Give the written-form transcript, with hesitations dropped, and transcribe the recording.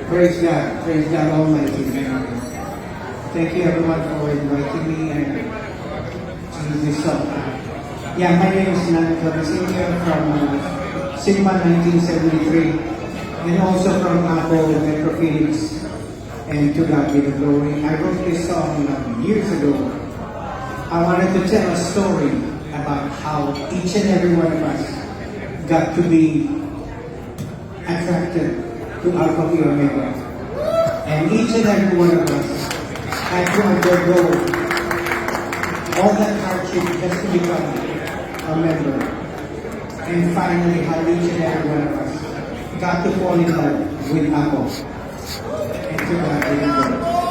Praise God Almighty. Thank you everyone for inviting me and to this song. Yeah, my name is Nan Clavicinio from Sigma 1973 and also from Apple Metro Phoenix, and to God be the glory. I wrote this song years ago. I wanted to tell a story about how each and every one of us got to be attracted to Alpha Phi Omega. And each and every one of us had to undergo all that hardship just to become a member. And finally, how each and every one of us got to fall in love with Apple. And to God be the glory.